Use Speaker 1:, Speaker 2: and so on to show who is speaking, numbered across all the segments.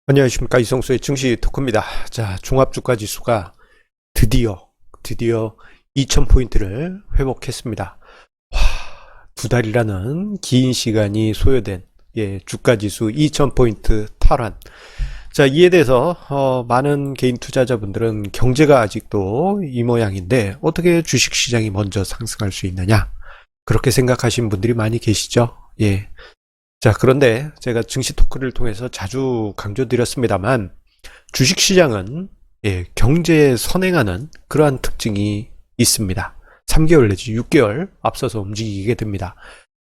Speaker 1: 안녕하십니까, 이성수의 증시 토크입니다. 자, 종합주가 지수가 드디어 2000포인트를 회복했습니다. 와, 두 달이라는 긴 시간이 소요된 주가 지수 2000포인트 탈환. 자, 이에 대해서 많은 개인 투자자분들은 경제가 아직도 이 모양인데 어떻게 주식시장이 먼저 상승할 수 있느냐, 그렇게 생각하시는 분들이 많이 계시죠. 자, 그런데 제가 증시 토크를 통해서 자주 강조드렸습니다만 주식시장은 경제에 선행하는 그러한 특징이 있습니다. 3개월 내지 6개월 앞서서 움직이게 됩니다.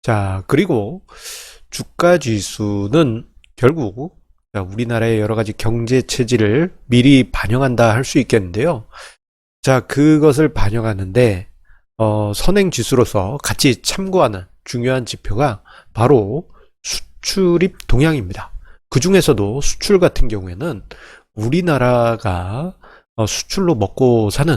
Speaker 1: 자, 그리고 주가 지수는 결국 우리나라의 여러 가지 경제 체질을 미리 반영한다 할 수 있겠는데요. 자, 그것을 반영하는데 선행 지수로서 같이 참고하는 중요한 지표가 바로 수출입 동향입니다. 그 중에서도 수출 같은 경우에는 우리나라가 수출로 먹고 사는,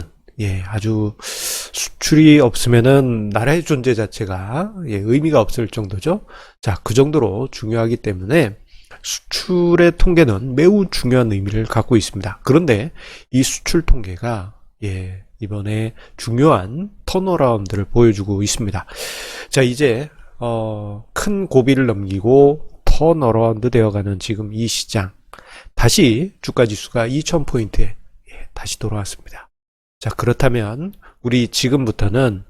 Speaker 1: 아주 수출이 없으면은 나라의 존재 자체가 의미가 없을 정도죠. 자, 그 정도로 중요하기 때문에 수출의 통계는 매우 중요한 의미를 갖고 있습니다. 그런데 이 수출 통계가 이번에 중요한 턴어라운드를 보여주고 있습니다. 자, 이제 큰 고비를 넘기고 턴어라운드 되어가는 지금 이 시장, 다시 주가지수가 2000포인트에 다시 돌아왔습니다. 자, 그렇다면 우리 지금부터는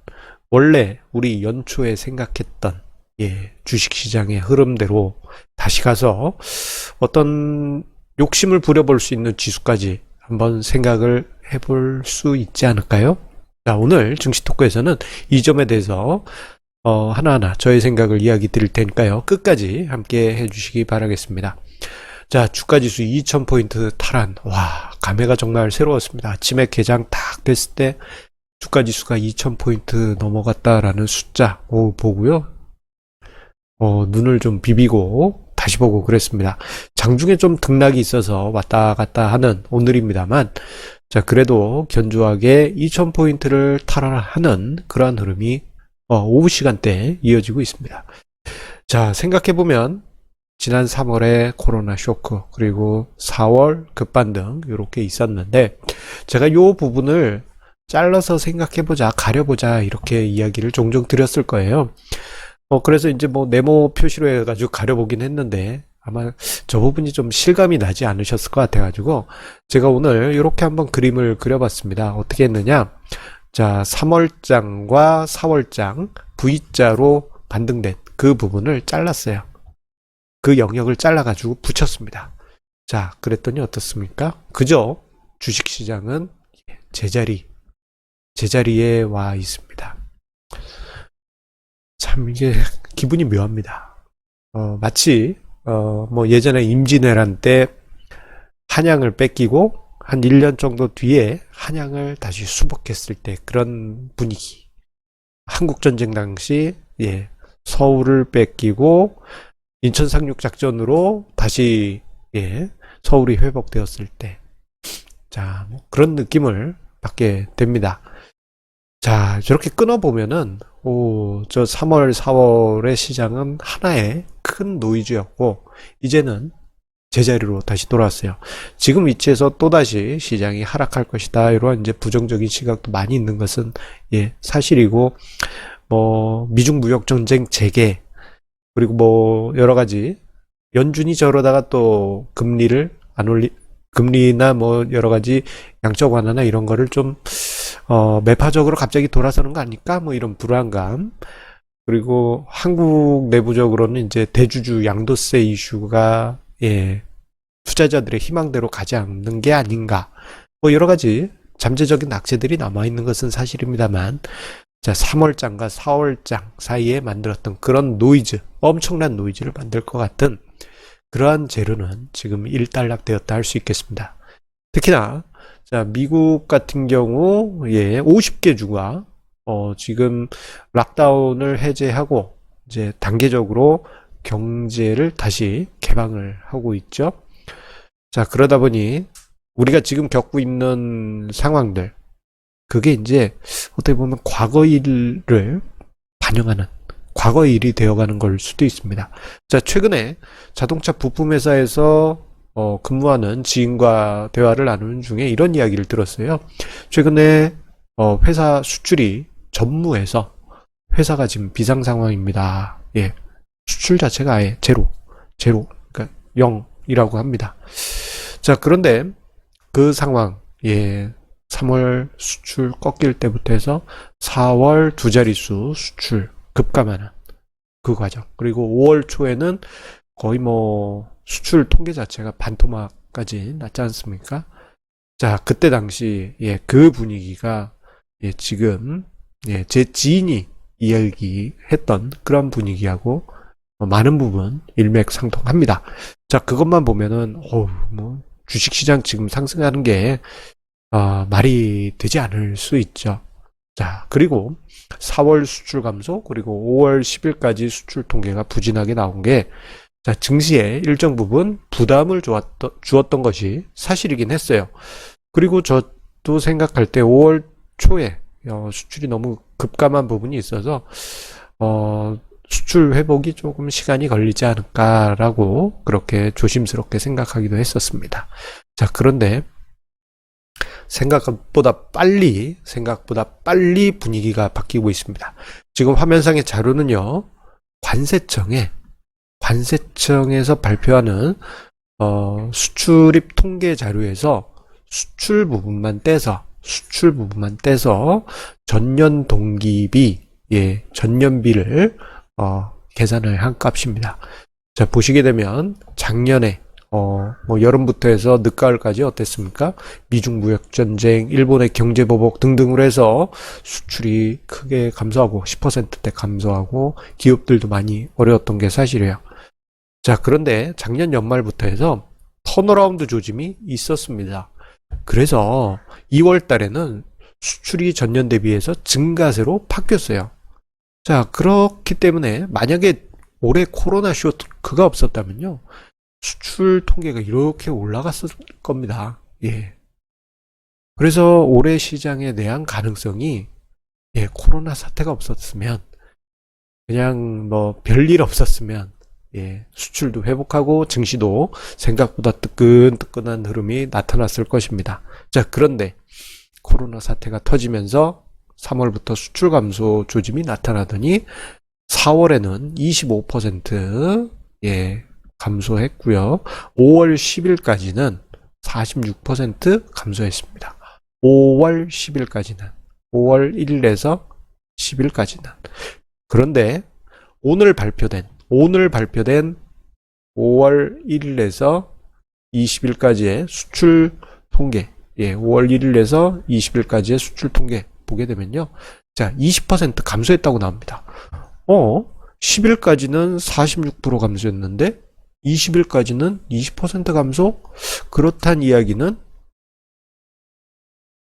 Speaker 1: 원래 우리 연초에 생각했던 주식시장의 흐름대로 다시 가서 어떤 욕심을 부려볼 수 있는 지수까지 한번 생각을 해볼 수 있지 않을까요? 자, 오늘 증시 토크에서는 이 점에 대해서 하나하나 저의 생각을 이야기 드릴 테니까요, 끝까지 함께 해주시기 바라겠습니다. 자, 주가지수 2000포인트 탈환. 와, 감회가 정말 새로웠습니다. 아침에 개장 딱 됐을 때 주가지수가 2000포인트 넘어갔다라는 숫자 보고요, 눈을 좀 비비고 다시 보고 그랬습니다. 장중에 좀 등락이 있어서 왔다 갔다 하는 오늘입니다만, 자, 그래도 견조하게 2000포인트를 탈환하는 그러한 흐름이 오후 시간대에 이어지고 있습니다. 자, 생각해보면 지난 3월에 코로나 쇼크, 그리고 4월 급반등 이렇게 있었는데, 제가 이 부분을 잘라서 생각해보자, 가려보자, 이렇게 이야기를 종종 드렸을 거예요. 그래서 이제 뭐 네모 표시로 해가지고 가려보긴 했는데 아마 저 부분이 좀 실감이 나지 않으셨을 것 같아가지고 제가 오늘 이렇게 한번 그림을 그려봤습니다. 어떻게 했느냐? 자, 3월장과 4월장 V자로 반등된 그 부분을 잘랐어요. 그 영역을 잘라가지고 붙였습니다. 자, 그랬더니 어떻습니까? 그저 주식시장은 제자리에 와 있습니다. 참 이게 기분이 묘합니다. 마치 뭐 예전에 임진왜란 때 한양을 뺏기고 한 1년 정도 뒤에 한양을 다시 수복했을 때 그런 분위기. 한국전쟁 당시 서울을 뺏기고 인천 상륙작전으로 다시 서울이 회복되었을 때, 자, 뭐 그런 느낌을 받게 됩니다. 자, 저렇게 끊어보면은 저 3월 4월의 시장은 하나의 큰 노이즈였고 이제는 제자리로 다시 돌아왔어요. 지금 위치에서 또다시 시장이 하락할 것이다, 이런 이제 부정적인 시각도 많이 있는 것은 사실이고, 뭐 미중 무역 전쟁 재개, 그리고 뭐 여러 가지 연준이 저러다가 또 금리를 안 올리 금리나 뭐 여러 가지 양적 완화나 이런 거를 좀 매파적으로 갑자기 돌아서는 거 아닐까, 뭐 이런 불안감, 그리고 한국 내부적으로는 이제 대주주 양도세 이슈가 투자자들의 희망대로 가지 않는 게 아닌가, 뭐 여러 가지 잠재적인 악재들이 남아있는 것은 사실입니다만, 자, 3월장과 4월장 사이에 만들었던 그런 노이즈, 엄청난 노이즈를 만들 것 같은 그러한 재료는 지금 일단락되었다 할 수 있겠습니다. 특히나 자, 미국 같은 경우 50개 주가 지금 락다운을 해제하고 이제 단계적으로 경제를 다시 개방을 하고 있죠. 자, 그러다 보니 우리가 지금 겪고 있는 상황들, 그게 이제 어떻게 보면 과거 일을 반영하는 과거의 일이 되어가는 걸 수도 있습니다. 자, 최근에 자동차 부품 회사에서 근무하는 지인과 대화를 나누는 중에 이런 이야기를 들었어요. 최근에 회사 수출이 전무해서 회사가 지금 비상 상황입니다. 예, 수출 자체가 아예 제로, 그러니까 0이라고 합니다. 자, 그런데 그 상황, 예, 3월 수출 꺾일 때부터 해서 4월 두 자릿수 수출 급감하는 그 과정. 그리고 5월 초에는 거의 뭐 수출 통계 자체가 반토막까지 났지 않습니까? 자, 그때 당시 예, 그 분위기가 예, 지금 예, 제 지인이 이야기했던 그런 분위기하고 많은 부분 일맥상통합니다. 자, 그것만 보면은 뭐 주식시장 지금 상승하는 게 말이 되지 않을 수 있죠. 자, 그리고 4월 수출 감소, 그리고 5월 10일까지 수출 통계가 부진하게 나온 게, 자, 증시에 일정 부분 부담을 주었던 것이 사실이긴 했어요. 그리고 저도 생각할 때 5월 초에 수출이 너무 급감한 부분이 있어서, 수출 회복이 조금 시간이 걸리지 않을까라고 그렇게 조심스럽게 생각하기도 했었습니다. 자, 그런데 생각보다 빨리 분위기가 바뀌고 있습니다. 지금 화면상의 자료는요, 관세청에서 발표하는 수출입 통계 자료에서 수출 부분만 떼서 전년 동기비, 예, 전년비를 계산을 한 값입니다. 자, 보시게 되면 작년에 뭐 여름부터 해서 늦가을까지 어땠습니까? 미중 무역 전쟁, 일본의 경제 보복 등등으로 해서 수출이 크게 감소하고 10%대 감소하고 기업들도 많이 어려웠던 게 사실이에요. 자, 그런데 작년 연말부터 해서 턴어라운드 조짐이 있었습니다. 그래서 2월 달에는 수출이 전년 대비해서 증가세로 바뀌었어요. 자, 그렇기 때문에 만약에 올해 코로나 쇼크가 없었다면요, 수출 통계가 이렇게 올라갔을 겁니다. 예. 그래서 올해 시장에 대한 가능성이, 예, 코로나 사태가 없었으면, 그냥 뭐 별일 없었으면, 예, 수출도 회복하고 증시도 생각보다 뜨끈뜨끈한 흐름이 나타났을 것입니다. 자, 그런데 코로나 사태가 터지면서 3월부터 수출 감소 조짐이 나타나더니 4월에는 25% 예, 감소했고요. 5월 10일까지는 46% 감소했습니다. 5월 10일까지는 5월 1일에서 10일까지는. 그런데 오늘 발표된 5월 1일에서 20일까지의 수출 통계, 예, 5월 1일에서 20일까지의 수출 통계 보게 되면요, 자, 20% 감소했다고 나옵니다. 10일까지는 46% 감소했는데 20일까지는 20% 감소? 그렇단 이야기는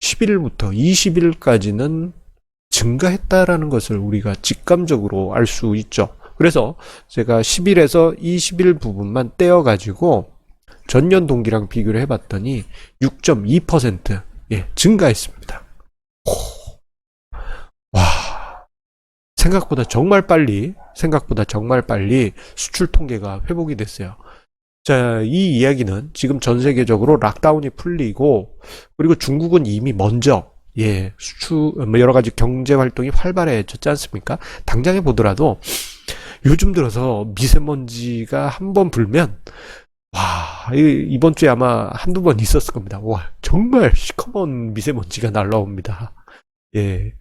Speaker 1: 11일부터 20일까지는 증가했다라는 것을 우리가 직감적으로 알 수 있죠. 그래서 제가 10일에서 20일 부분만 떼어가지고 전년 동기랑 비교를 해봤더니 6.2% 예, 증가했습니다. 와, 생각보다 정말 빨리 수출 통계가 회복이 됐어요. 자, 이 이야기는 지금 전 세계적으로 락다운이 풀리고, 그리고 중국은 이미 먼저 예, 여러 가지 경제 활동이 활발해졌지 않습니까? 당장에 보더라도 요즘 들어서 미세먼지가 한번 불면, 와, 이번 주에 아마 한두 번 있었을 겁니다. 와, 정말 시커먼 미세먼지가 날라옵니다. 예.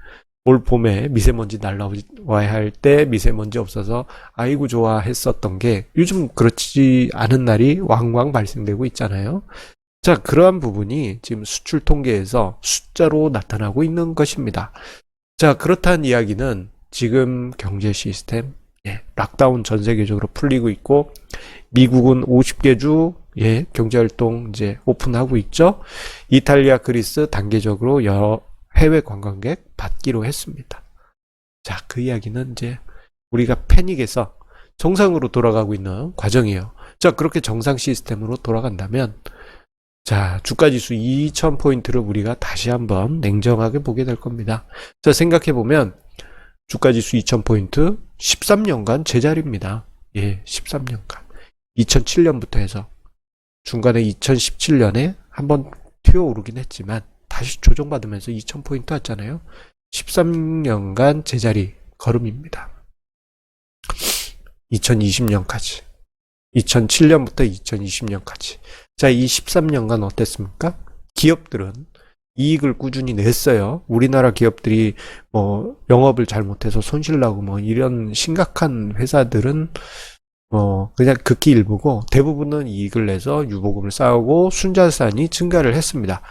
Speaker 1: 올 봄에 미세먼지 날라와야 할 때 미세먼지 없어서 아이고 좋아 했었던 게 요즘 그렇지 않은 날이 왕왕 발생되고 있잖아요. 자, 그러한 부분이 지금 수출 통계에서 숫자로 나타나고 있는 것입니다. 자, 그렇다는 이야기는 지금 경제 시스템, 예, 락다운 전 세계적으로 풀리고 있고, 미국은 50개 주, 예, 경제활동 이제 오픈하고 있죠. 이탈리아, 그리스 단계적으로 해외 관광객 받기로 했습니다. 자, 그 이야기는 이제 우리가 패닉에서 정상으로 돌아가고 있는 과정이에요. 자, 그렇게 정상 시스템으로 돌아간다면, 자, 주가지수 2000포인트를 우리가 다시 한번 냉정하게 보게 될 겁니다. 자, 생각해보면 주가지수 2000포인트 13년간 제자리입니다. 예, 13년간. 2007년부터 해서 중간에 2017년에 한번 튀어오르긴 했지만 다시 조정받으면서 2000포인트 왔잖아요. 13년간 제자리 걸음입니다. 2020년까지. 2007년부터 2020년까지. 자, 이 13년간 어땠습니까? 기업들은 이익을 꾸준히 냈어요. 우리나라 기업들이 뭐 영업을 잘못해서 손실나고 뭐 이런 심각한 회사들은 그냥 극히 일부고 대부분은 이익을 내서 유보금을 쌓고 순자산이 증가를 했습니다.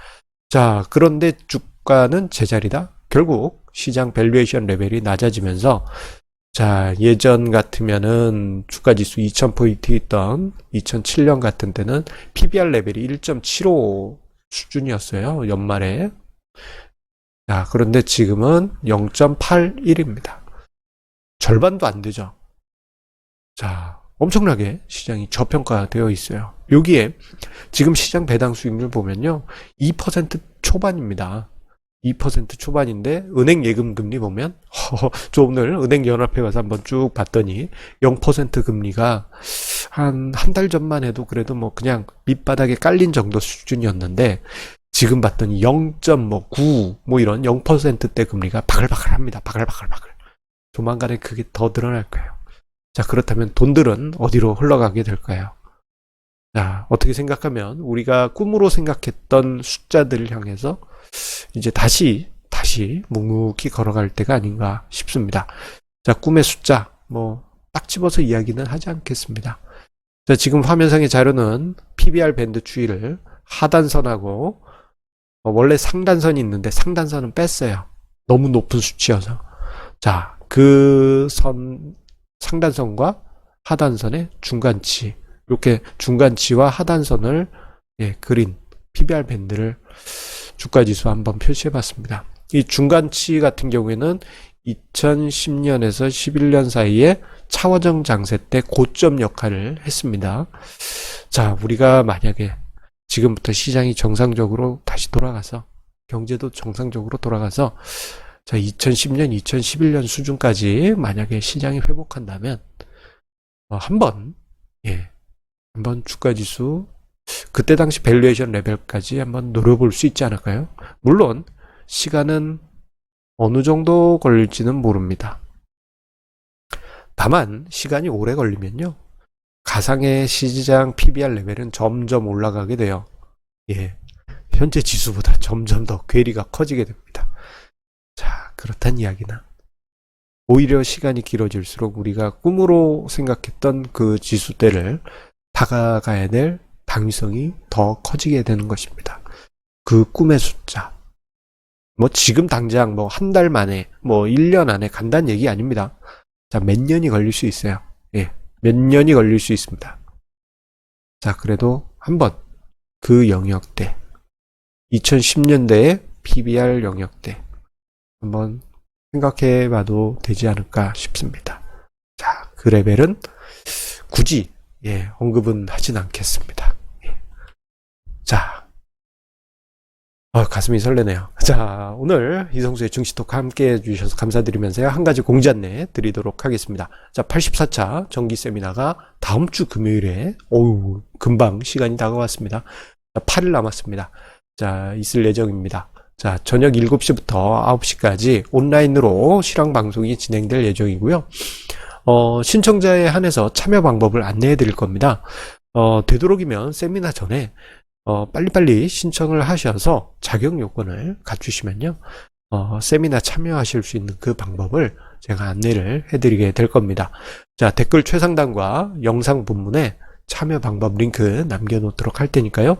Speaker 1: 자, 그런데 주가는 제자리다. 결국 시장 밸류에이션 레벨이 낮아지면서 자, 예전 같으면은 주가지수 2000포인트 있던 2007년 같은 때는 PBR 레벨이 1.75 수준이었어요. 연말에. 자, 그런데 지금은 0.81입니다. 절반도 안 되죠. 자, 엄청나게 시장이 저평가되어 있어요. 여기에 지금 시장 배당 수익률 보면요. 2% 초반입니다. 2% 초반인데 은행 예금 금리 보면 저 오늘 은행연합회 가서 한번 쭉 봤더니 0% 금리가 한 달 전만 해도 그래도 뭐 그냥 밑바닥에 깔린 정도 수준이었는데 지금 봤더니 0.9 뭐 이런 0%대 금리가 바글바글합니다. 바글바글. 조만간에 그게 더 늘어날 거예요. 자, 그렇다면 돈들은 어디로 흘러가게 될까요? 자, 어떻게 생각하면 우리가 꿈으로 생각했던 숫자들을 향해서 이제 다시 묵묵히 걸어갈 때가 아닌가 싶습니다. 자, 꿈의 숫자 뭐 딱 집어서 이야기는 하지 않겠습니다. 자, 지금 화면상의 자료는 PBR 밴드 추이를 하단선하고 원래 상단선이 있는데 상단선은 뺐어요. 너무 높은 수치여서. 자, 그 상단선과 하단선의 중간치, 이렇게 중간치와 하단선을 그린 PBR 밴드를 주가지수 한번 표시해 봤습니다. 이 중간치 같은 경우에는 2010년에서 11년 사이에 차원정 장세 때 고점 역할을 했습니다. 자, 우리가 만약에 지금부터 시장이 정상적으로 다시 돌아가서 경제도 정상적으로 돌아가서 자, 2010년, 2011년 수준까지 만약에 시장이 회복한다면 한번 주가지수 그때 당시 밸류에이션 레벨까지 한번 노려볼 수 있지 않을까요? 물론 시간은 어느 정도 걸릴지는 모릅니다. 다만 시간이 오래 걸리면요. 가상의 시장 PBR 레벨은 점점 올라가게 돼요. 현재 지수보다 점점 더 괴리가 커지게 됩니다. 자, 그렇단 이야기나 오히려 시간이 길어질수록 우리가 꿈으로 생각했던 그 지수대를 다가가야 될 당위성이 더 커지게 되는 것입니다. 그 꿈의 숫자. 뭐 지금 당장 뭐 한 달 만에 뭐 1년 안에 간다는 얘기 아닙니다. 자, 몇 년이 걸릴 수 있어요. 몇 년이 걸릴 수 있습니다. 자, 그래도 한번 그 영역대 2010년대의 PBR 영역대 한번 생각해 봐도 되지 않을까 싶습니다. 자, 그 레벨은 굳이 언급은 하진 않겠습니다. 자, 가슴이 설레네요. 자, 오늘 이성수의 증시토크 함께 해주셔서 감사드리면서요. 한 가지 공지 안내 드리도록 하겠습니다. 자, 84차 정기 세미나가 다음 주 금요일에, 금방 시간이 다가왔습니다. 8일 남았습니다. 자, 있을 예정입니다. 자, 저녁 7시부터 9시까지 온라인으로 실황 방송이 진행될 예정이고요. 신청자에 한해서 참여 방법을 안내해 드릴 겁니다. 되도록이면 세미나 전에 빨리빨리 신청을 하셔서 자격 요건을 갖추시면요. 세미나 참여하실 수 있는 그 방법을 제가 안내를 해드리게 될 겁니다. 자, 댓글 최상단과 영상 본문에 참여 방법 링크 남겨놓도록 할 테니까요.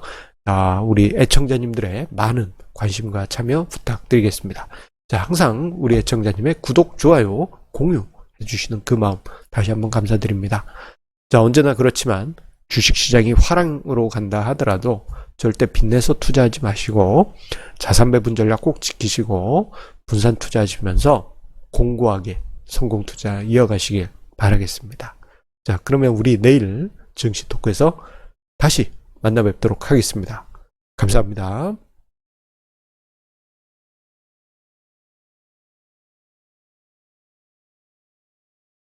Speaker 1: 우리 애청자님들의 많은 관심과 참여 부탁드리겠습니다. 자, 항상 우리 애청자님의 구독, 좋아요, 공유 해주시는 그 마음 다시 한번 감사드립니다. 자, 언제나 그렇지만 주식시장이 화랑으로 간다 하더라도 절대 빚내서 투자하지 마시고 자산 배분 전략 꼭 지키시고 분산 투자하시면서 공고하게 성공 투자 이어가시길 바라겠습니다. 자, 그러면 우리 내일 증시 토크에서 다시 만나 뵙도록 하겠습니다. 감사합니다.